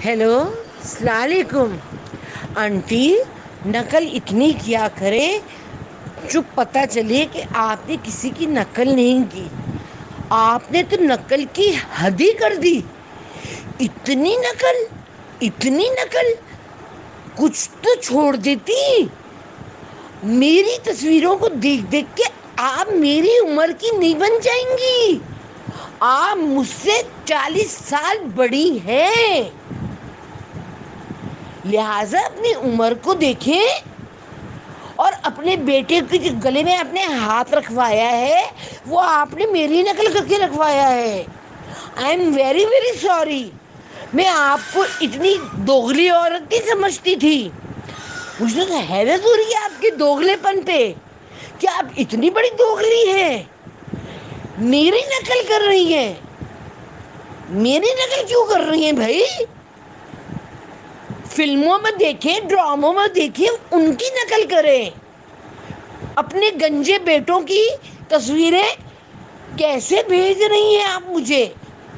Hello, السلام علیکم aunty. نقل اتنی کیا کرے جو پتہ چلے کہ آپ نے کسی کی نقل نہیں کی۔ آپ نے تو نقل کی حد ہی کر دی۔ اتنی نقل، اتنی نقل، کچھ تو چھوڑ دیتی۔ میری تصویروں کو دیکھ دیکھ کے آپ میری عمر کی نہیں بن جائیں گی۔ آپ مجھ سے 40 سال بڑی ہیں، لہذا اپنی عمر کو دیکھیں۔ اور اپنے بیٹے کے گلے میں اپنے ہاتھ رکھوایا ہے، وہ آپ نے میری نقل کر کے رکھوایا ہے۔ I am very very sorry. میں آپ کو اتنی دوغلی عورت نہیں سمجھتی تھی۔ مجھے تو حیرت ہو رہی ہے آپ کے دوغلے پن پہ کہ آپ اتنی بڑی دوغلی ہیں، میری نقل کر رہی ہیں۔ میری نقل کیوں کر رہی ہیں بھائی؟ فلموں میں دیکھیں، ڈراموں میں دیکھیں، ان کی نقل کریں۔ اپنے گنجے بیٹوں کی تصویریں کیسے بھیج رہی ہیں آپ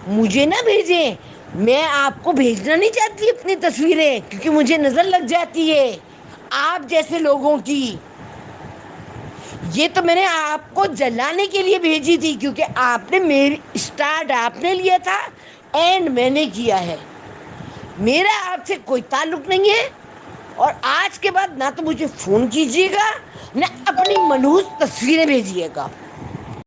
مجھے نہ بھیجیں۔ میں آپ کو بھیجنا نہیں چاہتی اپنی تصویریں، کیونکہ مجھے نظر لگ جاتی ہے آپ جیسے لوگوں کی۔ یہ تو میں نے آپ کو جلانے کے لیے بھیجی تھی، کیونکہ آپ نے میری اسٹارٹ آپ نے لیا تھا، اینڈ میں نے کیا ہے۔ میرا آپ سے کوئی تعلق نہیں ہے، اور آج کے بعد نہ تو مجھے فون کیجیے گا، نہ اپنی منحوس تصویریں بھیجیے گا۔